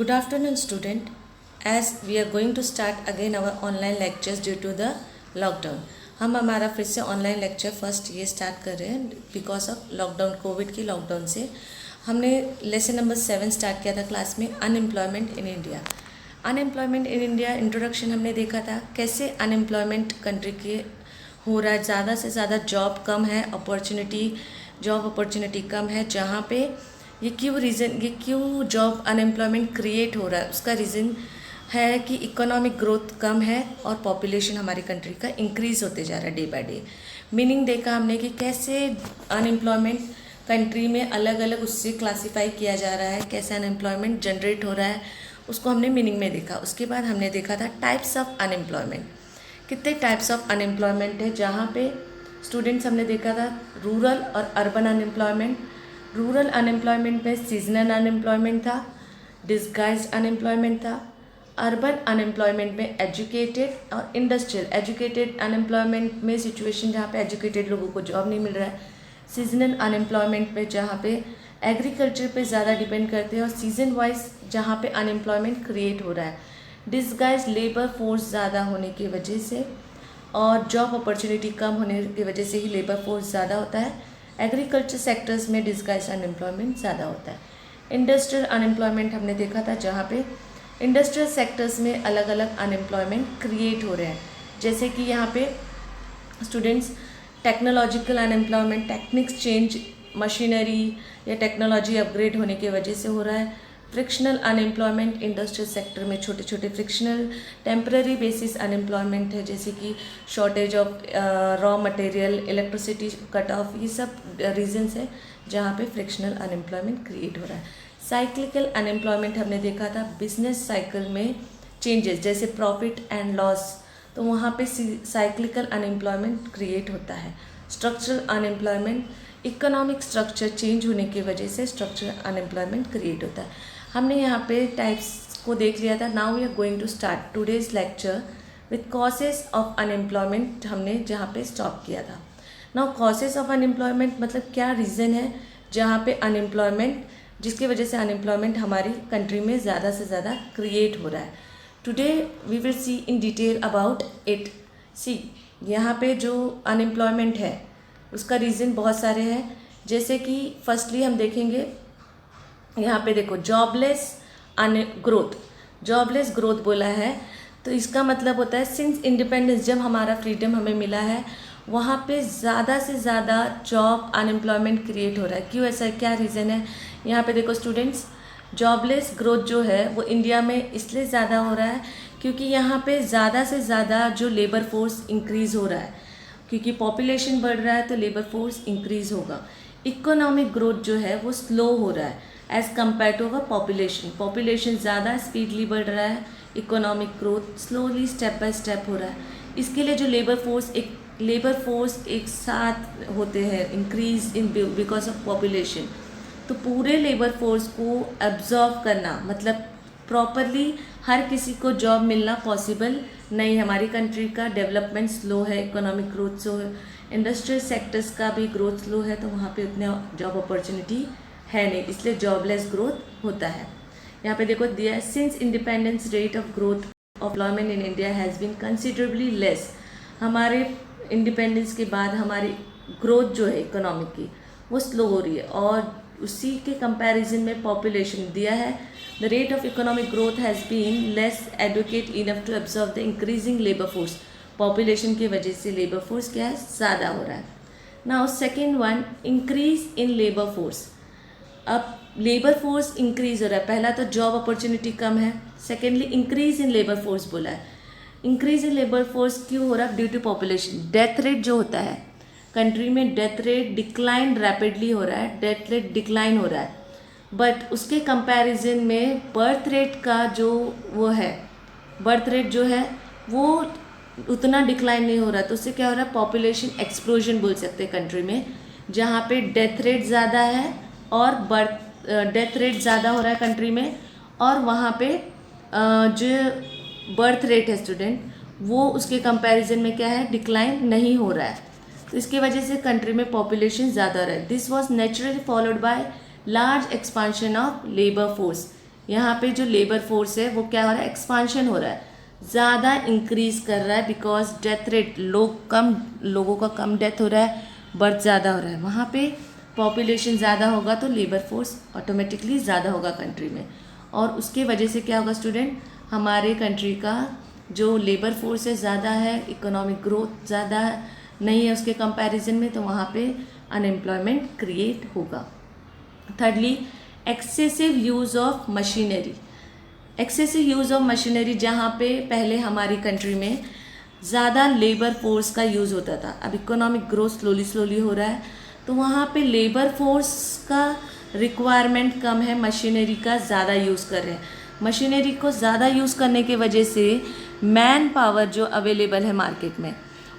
Good afternoon, student. As we are going to start again our online lectures due to the lockdown, हम हमारा फिर से online lecture first ये start कर रहे हैं बिकॉज ऑफ लॉकडाउन, कोविड की लॉकडाउन से। हमने लेसन नंबर 7 स्टार्ट किया था क्लास में, unemployment in India. Unemployment in India introduction हमने देखा था कैसे अनएम्प्लॉयमेंट कंट्री के हो रहा है, ज़्यादा से ज़्यादा जॉब कम है, जॉब अपॉर्चुनिटी कम है। जहाँ पे ये क्यों जॉब अनएम्प्लॉयमेंट क्रिएट हो रहा है, उसका रीज़न है कि इकोनॉमिक ग्रोथ कम है और पॉपुलेशन हमारी कंट्री का इंक्रीज़ होते जा रहा है डे बाय डे। मीनिंग देखा हमने कि कैसे अनएम्प्लॉयमेंट कंट्री में अलग अलग उससे क्लासीफाई किया जा रहा है, कैसे अनएम्प्लॉयमेंट जनरेट हो रहा है, उसको हमने मीनिंग में देखा। उसके बाद हमने देखा था टाइप्स ऑफ अनएम्प्लॉयमेंट, कितने टाइप्स ऑफ अनएम्प्लॉयमेंट है। जहाँ पे स्टूडेंट्स हमने देखा था रूरल और अर्बन अनएम्प्लॉयमेंट। रूरल अनएम्प्लॉयमेंट में सीजनल अनएम्प्लॉयमेंट था, डिस्गाइज्ड अनएम्प्लॉयमेंट था। अर्बन अनएम्प्लॉयमेंट में एजुकेटेड और इंडस्ट्रियल। एजुकेटेड अनएम्प्लॉयमेंट में सिचुएशन जहाँ पे एजुकेटेड लोगों को जॉब नहीं मिल रहा है। सीजनल अनएम्प्लॉयमेंट पे जहाँ पे एग्रीकल्चर पे ज़्यादा डिपेंड करते हैं और सीजन वाइज जहाँ पे अनएम्प्लॉयमेंट क्रिएट हो रहा है। डिस्गाइज लेबर फोर्स ज़्यादा होने की वजह से और जॉब अपॉर्चुनिटी कम होने की वजह से ही लेबर फोर्स ज़्यादा होता है। एग्रीकल्चर सेक्टर्स में डिस्गाइज अनएम्प्लॉयमेंट ज़्यादा होता है। इंडस्ट्रियल अनएम्प्लॉयमेंट हमने देखा था जहाँ पे इंडस्ट्रियल सेक्टर्स में अलग अलग अनएम्प्लॉयमेंट क्रिएट हो रहे हैं। जैसे कि यहाँ पे students technological unemployment, techniques change, machinery या टेक्नोलॉजी अपग्रेड होने की वजह से हो रहा है। फ्रिक्शनल अनएम्प्लॉयमेंट इंडस्ट्रियल सेक्टर में छोटे छोटे फ्रिक्शनल टेम्पररी बेसिस अनएम्प्लॉयमेंट है, जैसे कि shortage of raw material, electricity cut off, ये सब रीजंस है जहाँ पे फ्रिक्शनल अनएम्प्लॉयमेंट क्रिएट हो रहा है। साइक्लिकल अनएम्प्लॉयमेंट हमने देखा था बिजनेस साइकिल में चेंजेस जैसे प्रॉफिट एंड लॉस, तो वहाँ पे साइक्लिकल अनएम्प्लॉयमेंट क्रिएट होता है। Structural unemployment economic structure change होने की वजह से स्ट्रक्चरल अनएम्प्लॉयमेंट क्रिएट होता है। हमने यहाँ पे टाइप्स को देख लिया था। Now we are going to start today's lecture with causes of unemployment, हमने जहाँ पे स्टॉप किया था। नाउ कॉजेस ऑफ अनएम्प्लॉयमेंट मतलब क्या रीज़न है जहाँ पे अनएम्प्लॉयमेंट, जिसकी वजह से अनएम्प्लॉयमेंट हमारी कंट्री में ज़्यादा से ज़्यादा क्रिएट हो रहा है। Today we will see in detail about it. See यहाँ पे जो अनएम्प्लॉयमेंट है उसका रीज़न बहुत सारे हैं। जैसे कि फर्स्टली हम देखेंगे, यहाँ पे देखो जॉबलेस ग्रोथ बोला है, तो इसका मतलब होता है सिंस इंडिपेंडेंस, जब हमारा फ्रीडम हमें मिला है वहाँ पे ज़्यादा से ज़्यादा जॉब अनएम्प्लॉयमेंट क्रिएट हो रहा है। क्यों ऐसा, क्या रीज़न है? यहाँ पे देखो स्टूडेंट्स, जॉबलेस ग्रोथ जो है वो इंडिया में इसलिए ज़्यादा हो रहा है क्योंकि यहाँ पे ज़्यादा से ज़्यादा जो लेबर फोर्स इंक्रीज़ हो रहा है, क्योंकि पॉपुलेशन बढ़ रहा है तो लेबर फोर्स इंक्रीज़ होगा। इकोनॉमिक ग्रोथ जो है वो स्लो हो रहा है as compare to our population ज़्यादा स्पीडली बढ़ रहा है, economic growth slowly step by step हो रहा है। इसके लिए जो लेबर फोर्स एक साथ होते हैं increase in because of population, तो पूरे लेबर फोर्स को एब्जॉर्व करना मतलब प्रॉपरली हर किसी को जॉब मिलना पॉसिबल नहीं। हमारी कंट्री का डेवलपमेंट स्लो है, इकोनॉमिक ग्रोथ स्लो है, इंडस्ट्रियल सेक्टर्स का भी ग्रोथ स्लो है, तो वहाँ पे उतने जॉब अपॉर्चुनिटी है नहीं, इसलिए जॉबलेस ग्रोथ होता है। यहाँ पे देखो दिया, since independence rate of growth of employment in India has been considerably less. हमारे इंडिपेंडेंस के बाद हमारी ग्रोथ जो है इकोनॉमिक की वो स्लो हो रही है और उसी के कंपैरिजन में पॉपुलेशन दिया है। The rate of economic growth has been less adequate enough to absorb the increasing labour force. Population की वजह से लेबर फोर्स क्या है, ज़्यादा हो रहा है। Now second one, increase in labour force. अब लेबर फोर्स इंक्रीज हो रहा है, पहला तो जॉब अपॉर्चुनिटी कम है, secondly increase in labour force बोला है। इंक्रीज इन लेबर फोर्स क्यों हो रहा है? Due to population. Death rate जो होता है कंट्री में, डेथ रेट डिक्लाइन रैपिडली हो रहा है, डेथ रेट डिक्लाइन हो रहा है, बट उसके कंपैरिजन में बर्थ रेट का जो वो है, बर्थ रेट जो है वो उतना डिक्लाइन नहीं हो रहा। तो उससे क्या हो रहा है, पॉपुलेशन एक्सप्लोजन बोल सकते हैं कंट्री में, जहाँ पे डेथ रेट ज़्यादा है और डेथ रेट ज़्यादा हो रहा है कंट्री में, और वहाँ पे जो बर्थ रेट है स्टूडेंट वो उसके कंपैरिजन में क्या है, डिक्लाइन नहीं हो रहा है। तो इसकी वजह से कंट्री में पॉपुलेशन ज़्यादा हो रहा है। This was naturally followed by large expansion of labour force. यहाँ पे जो लेबर फोर्स है वो क्या हो रहा है, एक्सपांशन हो रहा है, ज़्यादा इंक्रीज कर रहा है, बिकॉज डेथ रेट लोगों का कम डेथ हो रहा है, बर्थ ज़्यादा हो रहा है। वहाँ पे पॉपुलेशन ज़्यादा होगा तो लेबर फोर्स ऑटोमेटिकली ज़्यादा होगा कंट्री में, और उसके वजह से क्या होगा स्टूडेंट, हमारे कंट्री का जो लेबर फोर्स है ज़्यादा है, इकोनॉमिक ग्रोथ ज़्यादा नहीं है उसके कंपैरिजन में, तो वहाँ पे अनएम्प्लॉयमेंट क्रिएट होगा। Thirdly, excessive use of machinery. Excessive use of machinery, जहाँ पे पहले हमारी कंट्री में ज़्यादा लेबर फोर्स का यूज़ होता था, अब इकोनॉमिक ग्रोथ स्लोली हो रहा है, तो वहाँ पे लेबर फोर्स का रिक्वायरमेंट कम है, मशीनरी का ज़्यादा यूज़ कर रहे हैं। मशीनरी को ज़्यादा यूज़ करने की वजह से मैन पावर जो अवेलेबल है मार्केट में,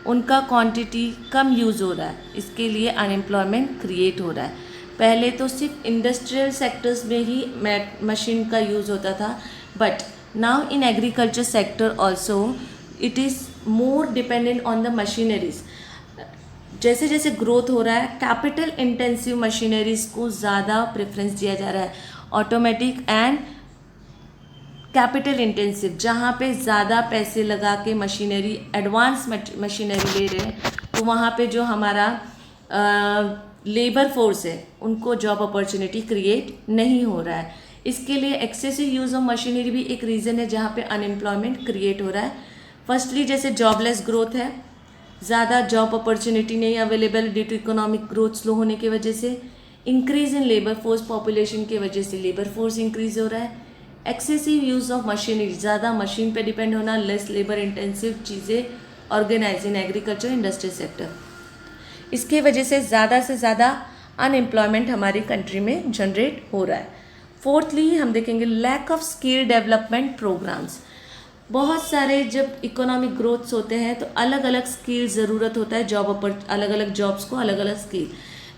उनका क्वांटिटी कम यूज़ हो रहा है, इसके लिए अनएम्प्लॉयमेंट क्रिएट हो रहा है। पहले तो सिर्फ इंडस्ट्रियल सेक्टर्स में ही मशीन का यूज़ होता था, but now in agriculture sector also it is more dependent on the machineries. जैसे जैसे ग्रोथ हो रहा है, कैपिटल इंटेंसिव मशीनरीज को ज़्यादा प्रेफरेंस दिया जा रहा है, ऑटोमेटिक एंड कैपिटल इंटेंसिव, जहाँ पे ज़्यादा पैसे लगा के मशीनरी, एडवांस मशीनरी ले रहे हैं, तो वहाँ पे जो हमारा लेबर फोर्स है उनको जॉब अपॉर्चुनिटी क्रिएट नहीं हो रहा है। इसके लिए एक्सेसिव यूज़ ऑफ मशीनरी भी एक रीज़न है जहाँ पे अनएम्प्लॉयमेंट क्रिएट हो रहा है। फर्स्टली, जैसे जॉबलेस ग्रोथ है, ज़्यादा जॉब अपॉर्चुनिटी नहीं available due to economic growth slow होने की वजह से। Increase in labour force population की वजह से लेबर फोर्स इंक्रीज हो रहा है। एक्सेसिव यूज़ ऑफ मशीनरी, ज़्यादा मशीन पे डिपेंड होना, लेस लेबर इंटेंसिव चीज़ें organise in agriculture industrial sector, इसके वजह से ज़्यादा अनएम्प्लॉयमेंट हमारी कंट्री में जनरेट हो रहा है। फोर्थली, हम देखेंगे lack of skill development programmes. बहुत सारे जब इकोनॉमिक ग्रोथ्स होते हैं तो अलग अलग स्किल ज़रूरत होता है, अलग अलग जॉब्स को अलग अलग स्किल,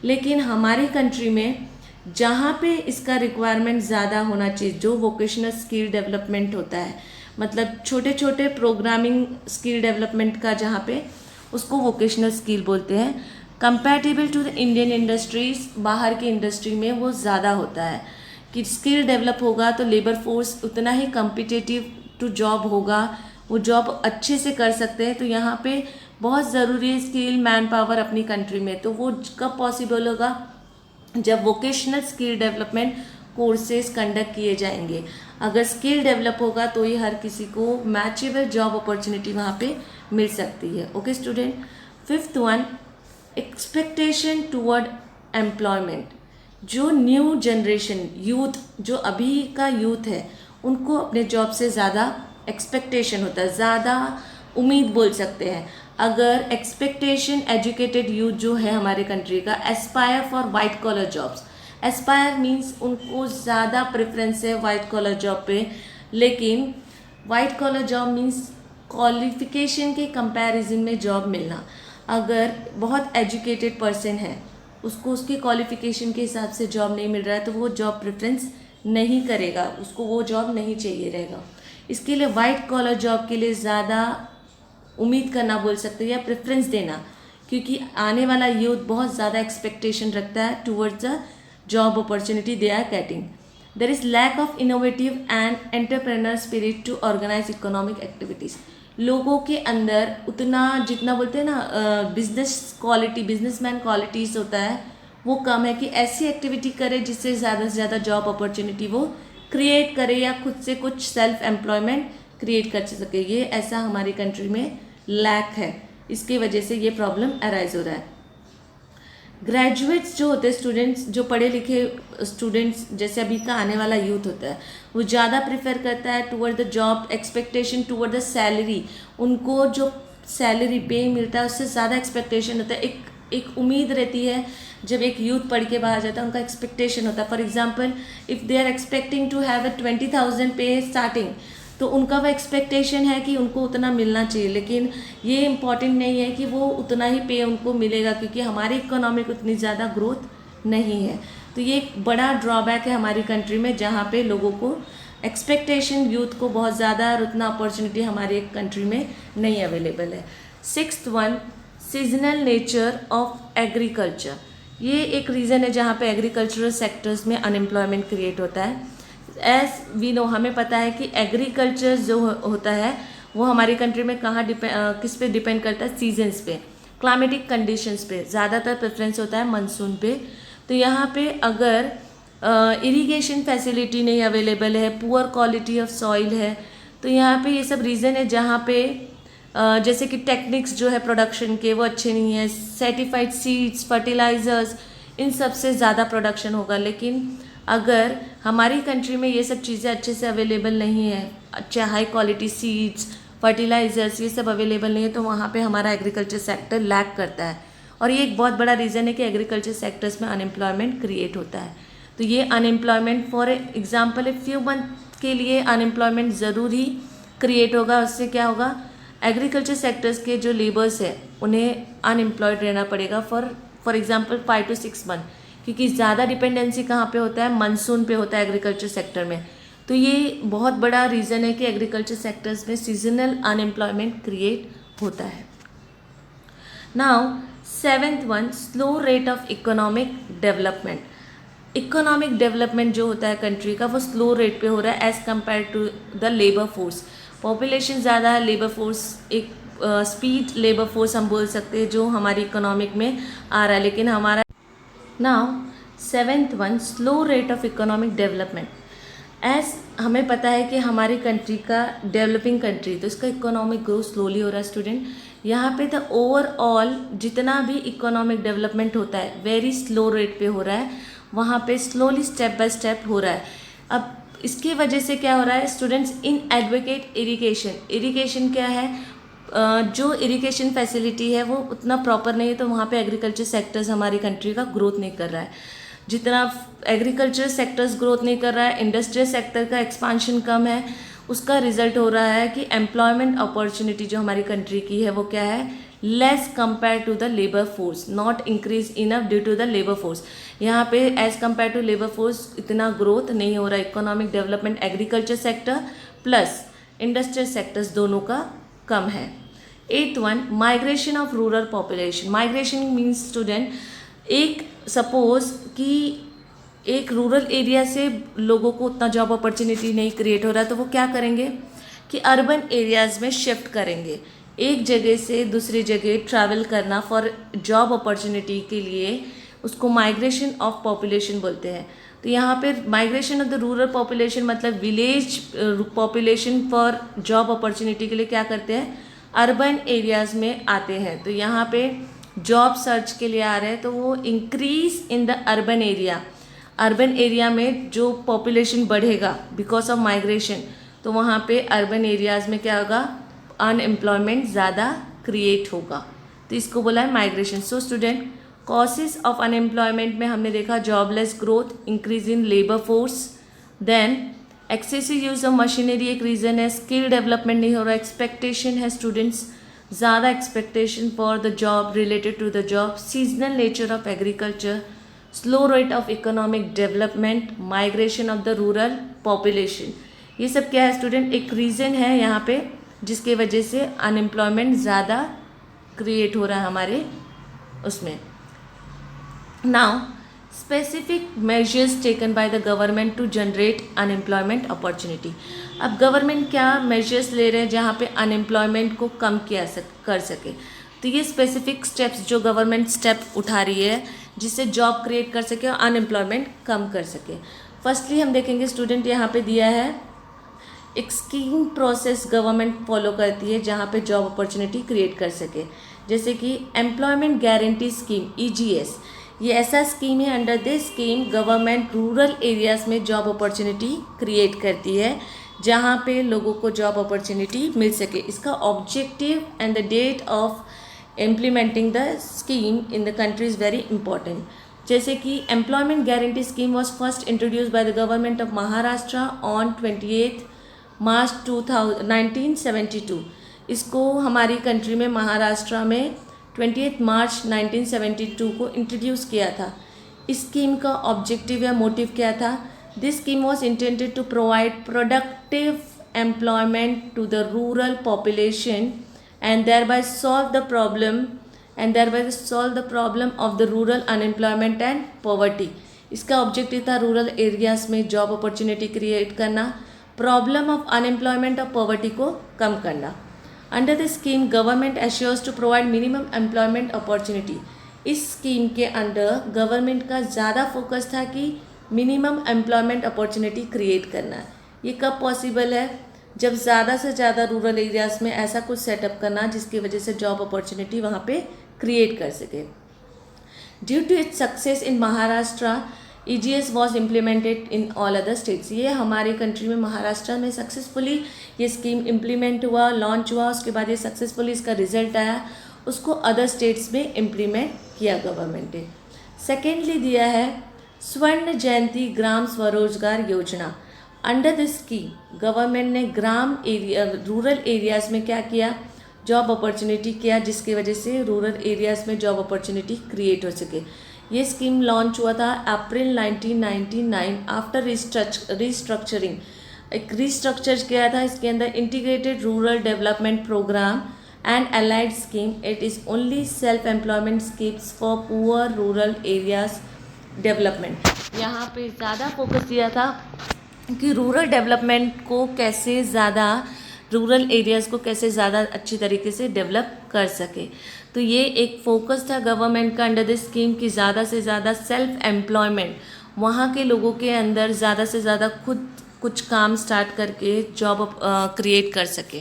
लेकिन हमारी कंट्री में जहाँ पे इसका रिक्वायरमेंट ज़्यादा होना चाहिए, जो वोकेशनल स्किल डेवलपमेंट होता है, मतलब छोटे छोटे प्रोग्रामिंग स्किल डेवलपमेंट का, जहाँ पे उसको वोकेशनल स्किल बोलते हैं, कंपैरेटिबल टू द इंडियन इंडस्ट्रीज, बाहर की इंडस्ट्री में वो ज़्यादा होता है कि स्किल डेवलप होगा तो लेबर फोर्स उतना ही कम्पिटिटिव टू जॉब होगा, वो जॉब अच्छे से कर सकते हैं। तो यहाँ पे बहुत ज़रूरी है स्किल मैन पावर अपनी कंट्री में, तो वो कब पॉसिबल होगा, जब vocational skill development courses conduct किए जाएंगे। अगर स्किल डेवलप होगा तो ही हर किसी को मैचेबल जॉब अपॉर्चुनिटी वहाँ पे मिल सकती है। Okay student, fifth one, expectation toward employment. जो न्यू जनरेशन यूथ, जो अभी का यूथ है, उनको अपने जॉब से ज़्यादा एक्सपेक्टेशन होता है, ज़्यादा उम्मीद बोल सकते हैं। अगर एक्सपेक्टेशन एजुकेटेड यूथ जो है हमारे कंट्री का, aspire for white collar jobs. Aspire means उनको ज़्यादा प्रेफरेंस है वाइट कॉलर जॉब पे, लेकिन white collar job means qualification के कंपैरिजन में जॉब मिलना। अगर बहुत एजुकेटेड पर्सन है, उसको उसकी क्वालिफिकेशन के हिसाब से जॉब नहीं मिल रहा है, तो वो जॉब प्रेफरेंस नहीं करेगा, उसको वो जॉब नहीं चाहिए रहेगा। इसके लिए वाइट कॉलर जॉब के लिए ज़्यादा उम्मीद करना बोल सकते हैं, या प्रेफरेंस देना, क्योंकि आने वाला यूथ बहुत ज़्यादा एक्सपेक्टेशन रखता है towards the job opportunity they are getting. There is lack of innovative and entrepreneur spirit to organise economic activities. लोगों के अंदर उतना, जितना बोलते हैं ना बिजनेस क्वालिटी, बिजनेसमैन क्वालिटीज़ होता है, वो कम है कि ऐसी एक्टिविटी करे जिससे ज़्यादा से ज़्यादा जॉब अपॉर्चुनिटी वो क्रिएट करे, या खुद से कुछ सेल्फ एम्प्लॉयमेंट क्रिएट कर सके। ये ऐसा हमारी कंट्री में लैक है, इसकी वजह से ये प्रॉब्लम अराइज हो रहा है। ग्रेजुएट्स जो होते हैं, स्टूडेंट्स जो पढ़े लिखे स्टूडेंट्स, जैसे अभी का आने वाला यूथ होता है, वो ज़्यादा प्रेफर करता है toward the job, expectation toward the salary. उनको जो सैलरी पे मिलता है उससे ज़्यादा एक्सपेक्टेशन होता है, एक उम्मीद रहती है। जब एक यूथ पढ़ के बाहर जाता है, उनका एक्सपेक्टेशन होता है, for example if they are expecting to have a 20,000 pay starting, तो उनका वो एक्सपेक्टेशन है कि उनको उतना मिलना चाहिए, लेकिन ये इम्पॉर्टेंट नहीं है कि वो उतना ही पे उनको मिलेगा, क्योंकि हमारी इकोनॉमिक उतनी ज़्यादा ग्रोथ नहीं है। तो ये एक बड़ा ड्रॉबैक है हमारी कंट्री में, जहाँ पे लोगों को एक्सपेक्टेशन यूथ को बहुत ज़्यादा, और उतना अपॉर्चुनिटी हमारी कंट्री में नहीं अवेलेबल है। Sixth one, seasonal nature of agriculture. ये एक रीज़न है जहाँ पे एग्रीकल्चरल सेक्टर्स में अनएम्प्लॉयमेंट क्रिएट होता है। एज वी नो, हमें पता है कि एग्रीकल्चर जो होता है वो हमारी कंट्री में कहाँ किस पे डिपेंड करता है, सीजन्स पे, क्लाइमेटिक कंडीशंस पे, ज़्यादातर प्रेफरेंस होता है मानसून पे। तो यहाँ पे अगर इरिगेशन फैसिलिटी नहीं अवेलेबल है, पुअर क्वालिटी ऑफ सॉइल है, तो यहाँ पे ये सब रीज़न है जहाँ पे जैसे कि टेक्निक्स जो है प्रोडक्शन के वो अच्छे नहीं है, सर्टिफाइड सीड्स, फर्टिलाइजर्स, इन सब से ज़्यादा प्रोडक्शन होगा। लेकिन अगर हमारी कंट्री में ये सब चीज़ें अच्छे से अवेलेबल नहीं है, अच्छे हाई क्वालिटी सीड्स, फर्टिलाइजर्स, ये सब अवेलेबल नहीं है, तो वहाँ पे हमारा एग्रीकल्चर सेक्टर लैक करता है। और ये एक बहुत बड़ा रीज़न है कि एग्रीकल्चर सेक्टर्स में अनएम्प्लॉयमेंट क्रिएट होता है। तो ये unemployment, for example, few month के लिए अनएम्प्लॉयमेंट ज़रूर ही क्रिएट होगा। उससे क्या होगा, एग्रीकल्चर सेक्टर्स के जो लेबर्स हैं उन्हें अनएम्प्लॉयड रहना पड़ेगा फॉर एग्जांपल 5 to 6 मंथ, क्योंकि ज़्यादा डिपेंडेंसी कहाँ पे होता है, मानसून पे होता है एग्रीकल्चर सेक्टर में। तो ये बहुत बड़ा रीज़न है कि एग्रीकल्चर सेक्टर्स में सीजनल अनएम्प्लॉयमेंट क्रिएट होता है। Now 7th one, slow rate of economic development. Economic development जो होता है कंट्री का वो स्लो रेट पे हो रहा है as compare to the labour force. Population ज़्यादा है, लेबर फोर्स एक स्पीड लेबर फोर्स हम बोल सकते हैं जो हमारी इकोनॉमिक में आ रहा है, लेकिन हमारा now 7th one, slow rate of economic development. As हमें पता है कि हमारी कंट्री का डेवलपिंग कंट्री, तो इसका इकोनॉमिक ग्रोथ स्लोली हो रहा है स्टूडेंट। यहाँ पे द ओवरऑल जितना भी इकोनॉमिक डेवलपमेंट होता है वेरी स्लो रेट पे हो रहा है, वहाँ पे स्लोली स्टेप बाय स्टेप हो रहा है। अब इसकी वजह से क्या हो रहा है स्टूडेंट्स, इन एडवोकेट इरिगेशन। इरिगेशन क्या है, जो इरिगेशन फैसिलिटी है वो उतना प्रॉपर नहीं है, तो वहाँ पे एग्रीकल्चर सेक्टर्स हमारी कंट्री का ग्रोथ नहीं कर रहा है। जितना एग्रीकल्चर सेक्टर्स ग्रोथ नहीं कर रहा है, इंडस्ट्रियल सेक्टर का एक्सपांशन कम है, उसका रिजल्ट हो रहा है कि एम्प्लॉयमेंट अपॉर्चुनिटी जो हमारी कंट्री की है वो क्या है, less compare to the labour force, not increase enough due to the labour force. यहाँ पे as compare to labour force इतना ग्रोथ नहीं हो रहा है। Economic development agriculture sector plus industrial sectors दोनों का कम है। 8th one, migration of rural population. Migration means student, एक सपोज कि एक रूरल एरिया से लोगों को उतना जॉब अपॉर्चुनिटी नहीं क्रिएट हो रहा है, तो वो क्या करेंगे कि अर्बन एरियाज़ में शिफ्ट करेंगे। एक जगह से दूसरी जगह ट्रैवल करना फॉर जॉब अपॉर्चुनिटी के लिए, उसको माइग्रेशन ऑफ पॉपुलेशन बोलते हैं। तो यहाँ पे migration of the rural population मतलब village population for job opportunity के लिए क्या करते हैं, अर्बन एरियाज़ में आते हैं। तो यहाँ पे जॉब सर्च के लिए आ रहे हैं, तो वो increase in the urban area. Urban area में जो पॉपुलेशन बढ़ेगा बिकॉज ऑफ माइग्रेशन, तो वहाँ पे अर्बन एरियाज़ में क्या होगा, अनएम्प्लॉयमेंट ज़्यादा क्रिएट होगा। तो इसको बोला है migration. So student, causes of unemployment में हमने देखा jobless growth, increase in labour force, then excessive use of machinery एक रीज़न है, स्किल डेवलपमेंट नहीं हो रहा, एक्सपेक्टेशन है स्टूडेंट्स, ज़्यादा expectation for the job related to the job, seasonal nature of agriculture, slow rate of economic development, migration of the rural population. ये सब क्या है स्टूडेंट, एक रीज़न है यहाँ पे जिसके वजह से अनएम्प्लॉयमेंट ज़्यादा क्रिएट हो रहा है हमारे उसमें। Now specific measures taken by the government to generate unemployment opportunity. अब गवर्नमेंट क्या मेजर्स ले रहे हैं जहाँ पे अनएम्प्लॉयमेंट को कम कर सके। तो ये स्पेसिफिक स्टेप्स जो गवर्नमेंट स्टेप उठा रही है जिससे जॉब क्रिएट कर सके और अनएम्प्लॉयमेंट कम कर सके। फर्स्टली हम देखेंगे स्टूडेंट, यहाँ पे दिया है एक स्कीम प्रोसेस गवर्नमेंट फॉलो करती है जहाँ पे जॉब अपॉर्चुनिटी क्रिएट कर सके, जैसे कि एम्प्लॉयमेंट गारंटी स्कीम EGS। ये ऐसा स्कीम है, under this scheme government rural areas में जॉब अपॉर्चुनिटी क्रिएट करती है जहाँ पे लोगों को जॉब अपॉर्चुनिटी मिल सके। इसका objective and the date of implementing the scheme in the country is very important. जैसे कि employment guarantee scheme was first introduce by the government of Maharashtra on 28 March 1972। इसको हमारी कंट्री में महाराष्ट्र में 28 मार्च 1972 को इंट्रोड्यूस किया था। इस स्कीम का ऑब्जेक्टिव या मोटिव क्या था, this scheme was intended to provide productive employment to the rural population and thereby solve the problem of the rural unemployment and poverty। इसका ऑब्जेक्टिव था रूरल एरियाज़ में जॉब अपॉर्चुनिटी क्रिएट करना, problem of unemployment और poverty को कम करना। Under the scheme government assures to provide minimum employment opportunity. इस scheme के अंडर गवर्नमेंट का ज़्यादा फोकस था कि मिनिमम एम्प्लॉयमेंट अपॉर्चुनिटी क्रिएट करना है। ये कब पॉसिबल है? जब ज़्यादा से ज़्यादा रूरल एरियाज़ में ऐसा कुछ सेटअप करना जिसकी वजह से जॉब अपॉर्चुनिटी वहाँ पे क्रिएट कर सके। Due to its success in Maharashtra, EGS was implemented in all other states. ये हमारे कंट्री में महाराष्ट्र में सक्सेसफुली ये स्कीम इम्प्लीमेंट हुआ, लॉन्च हुआ, उसके बाद ये सक्सेसफुली इसका रिजल्ट आया, उसको अदर स्टेट्स में इम्प्लीमेंट किया गवर्नमेंट ने। सेकेंडली दिया है स्वर्ण जयंती ग्राम स्वरोजगार योजना। अंडर दिस स्कीम गवर्नमेंट ने ग्राम एरिया रूरल एरियाज़ में क्या किया, जॉब अपॉर्चुनिटी किया, जिसकी वजह से रूरल एरियाज़ में जॉब अपॉर्चुनिटी क्रिएट हो सके। ये स्कीम लॉन्च हुआ था अप्रैल 1999 आफ्टर रिस्ट्रक्चरिंग। एक रिस्ट्रक्चर किया था इसके अंदर integrated rural development programme and allied scheme. It is only self employment schemes for poor rural areas development. यहाँ पे ज़्यादा फोकस दिया था कि रूरल डेवलपमेंट को कैसे ज़्यादा, रूरल एरियाज़ को कैसे ज़्यादा अच्छी तरीके से डेवलप कर सके। तो ये एक फोकस था गवर्नमेंट का अंडर दिस स्कीम कि ज़्यादा से ज़्यादा सेल्फ एम्प्लॉयमेंट, वहाँ के लोगों के अंदर ज़्यादा से ज़्यादा खुद कुछ काम स्टार्ट करके जॉब क्रिएट कर सके।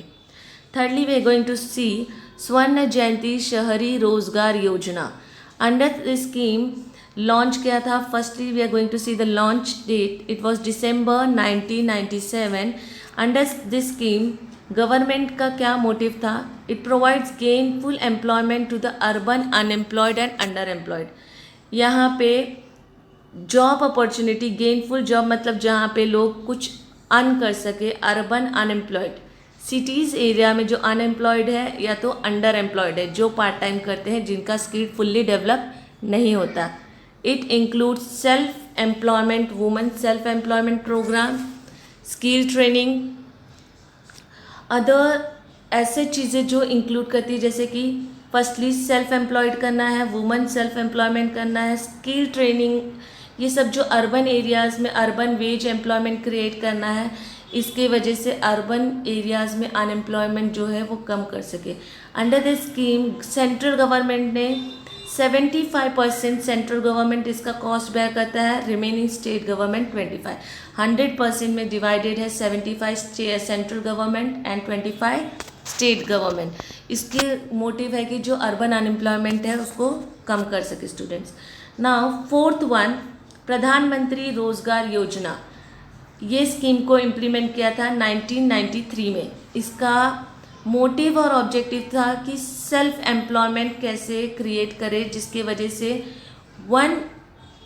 Thirdly we are going to see Swarna Jayanti शहरी रोजगार योजना। अंडर दिस स्कीम लॉन्च किया था। Firstly we are going to see the launch date, it was December 1997। Under this scheme government का क्या मोटिव था? It provides gainful employment to the urban unemployed and under employed. यहाँ पे job opportunity, gainful job मतलब जहाँ पे लोग कुछ अर्न कर सके, अर्बन अनएम्प्लॉयड, सिटीज़ एरिया में जो अनएम्प्लॉयड है या तो अंडर एम्प्लॉयड है, जो पार्ट टाइम करते हैं, जिनका स्किल फुल्ली डेवलप नहीं होता। It includes self employment women self employment programme, skill training, other ऐसे चीज़ें जो इंक्लूड करती है, जैसे कि फर्स्टली सेल्फ एम्प्लॉयड करना है, वुमेन सेल्फ एम्प्लॉयमेंट करना है, स्किल ट्रेनिंग, ये सब जो अर्बन एरियाज़ में अर्बन वेज एम्प्लॉयमेंट क्रिएट करना है, इसके वजह से अर्बन एरियाज़ में अनएम्प्लॉयमेंट जो है वो कम कर सके। Under this scheme central government ने 75% सेंट्रल गवर्नमेंट इसका कॉस्ट बेयर करता है, रिमेनिंग स्टेट गवर्नमेंट 25। 100% में डिवाइडेड है, 75 central government and 25 state government. इसके मोटिव है कि जो अर्बन अनएम्प्लॉयमेंट है उसको कम कर सके स्टूडेंट्स। नाउ फोर्थ वन, प्रधानमंत्री रोजगार योजना। ये स्कीम को इम्प्लीमेंट किया था 1993 में। इसका मोटिव और ऑब्जेक्टिव था कि सेल्फ एम्प्लॉयमेंट कैसे क्रिएट करे, जिसके वजह से 1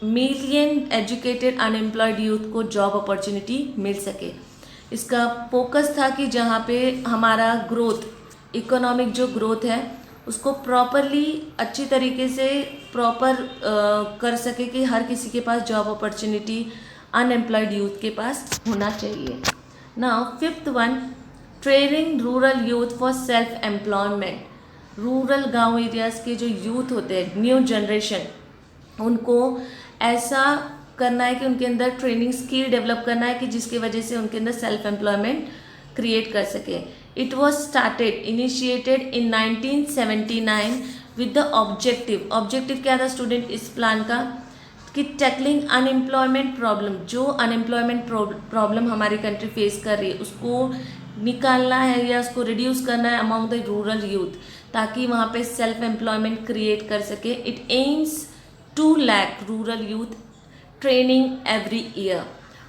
मिलियन एजुकेटेड अनएम्प्लॉयड यूथ को जॉब अपॉर्चुनिटी मिल सके। इसका फोकस था कि जहाँ पे हमारा ग्रोथ, इकोनॉमिक जो ग्रोथ है उसको प्रॉपरली अच्छी तरीके से प्रॉपर कर सके कि हर किसी के पास जॉब अपॉर्चुनिटी अनएम्प्लॉयड यूथ के पास होना चाहिए। Now fifth one, training rural youth for self employment. Rural गांव एरियाज़ के जो यूथ होते हैं, न्यू जनरेशन, उनको ऐसा करना है कि उनके अंदर ट्रेनिंग स्किल डेवलप करना है कि जिसकी वजह से उनके अंदर सेल्फ एम्प्लॉयमेंट क्रिएट कर सके। It was started initiated in 1979 with the objective क्या था स्टूडेंट इस प्लान का, कि टैकलिंग अनएम्प्लॉयमेंट प्रॉब्लम, जो अनएम्प्लॉयमेंट प्रॉब्लम हमारी कंट्री फेस कर रही है उसको निकालना है या उसको रिड्यूस करना है अमॉन्ग द रूरल यूथ, ताकि वहाँ पे सेल्फ एम्प्लॉयमेंट क्रिएट कर सके। It aims 2 lakh rural youth training every year.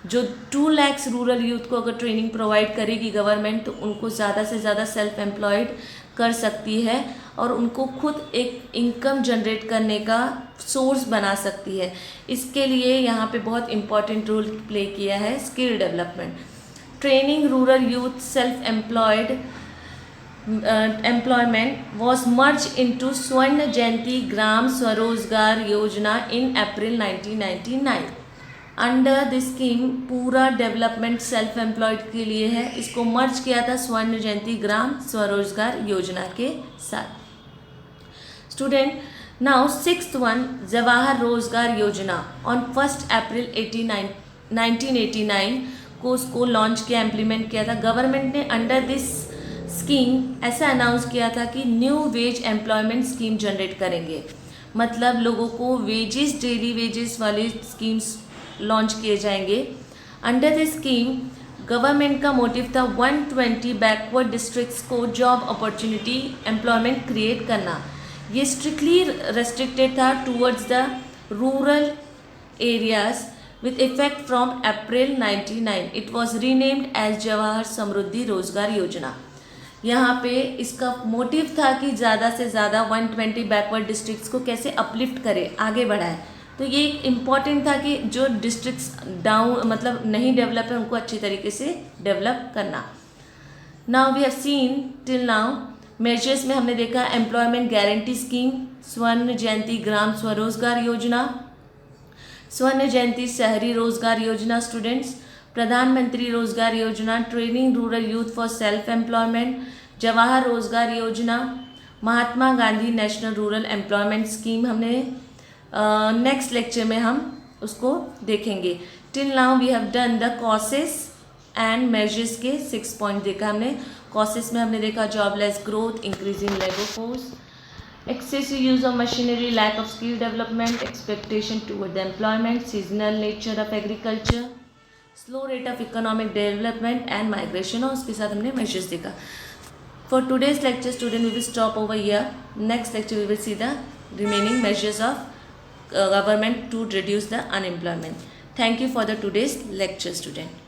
जो 2 लाख रूरल यूथ को अगर ट्रेनिंग प्रोवाइड करेगी गवर्नमेंट, तो उनको ज़्यादा से ज़्यादा सेल्फ एम्प्लॉयड कर सकती है और उनको खुद एक इनकम जनरेट करने का सोर्स बना सकती है। इसके लिए यहाँ पे बहुत इम्पॉर्टेंट रोल प्ले किया है skill development. Training rural youth self employed employment was merged into स्वर्ण जयंती ग्राम स्वरोजगार योजना in April 1999। Under this scheme पूरा डेवलपमेंट सेल्फ एम्प्लॉयड के लिए है, इसको मर्ज किया था स्वर्ण जयंती ग्राम स्वरोजगार योजना के साथ। Student, now sixth one, Jawahar Rozgar योजना ऑन 1 अप्रैल 1989 को उसको लॉन्च किया, इम्प्लीमेंट किया था गवर्नमेंट ने। अंडर दिस स्कीम ऐसा अनाउंस किया था कि new wage employment scheme generate करेंगे, मतलब लोगों को वेजेस, डेली वेजेस वाले स्कीम्स लॉन्च किए जाएंगे। अंडर दिस स्कीम गवर्नमेंट का मोटिव था 120 बैकवर्ड डिस्ट्रिक्ट्स को जॉब अपॉर्चुनिटी, एम्प्लॉयमेंट क्रिएट करना। ये स्ट्रिक्टली रेस्ट्रिक्टेड था towards the rural areas with effect from April 99. It was renamed as Jawahar Samriddhi Rozgar Yojana. यहाँ पे इसका मोटिव था कि ज़्यादा से ज़्यादा 120 बैकवर्ड डिस्ट्रिक्ट्स को कैसे अपलिफ्ट करे, आगे बढ़ाए। तो ये एक इम्पॉर्टेंट था कि जो डिस्ट्रिक्ट्स डाउन मतलब नहीं डेवलप है उनको अच्छी तरीके से डेवलप करना। Now we have seen till now measures में हमने देखा एम्प्लॉयमेंट गारंटी स्कीम, स्वर्ण जयंती ग्राम स्वरोजगार योजना, स्वर्ण जयंती शहरी रोजगार योजना students, Pradhanmantri Rozgar Yojana, training rural youth for self employment, Jawahar Rozgar Yojana, Mahatma Gandhi national rural employment scheme हमने नेक्स्ट लेक्चर में हम उसको देखेंगे। Till now we have done the causes and measures के 6 पॉइंट देखा हमने। कॉसेस में हमने देखा jobless growth, increasing labour force, excessive use of machinery, lack of skill development, expectation toward the employment, seasonal nature of agriculture, slow rate of economic development and migration, और उसके साथ हमने measures देखा। For today's lecture student we will stop over here. Next lecture we will see the remaining measures of government to reduce the unemployment. Thank you for the today's lecture student.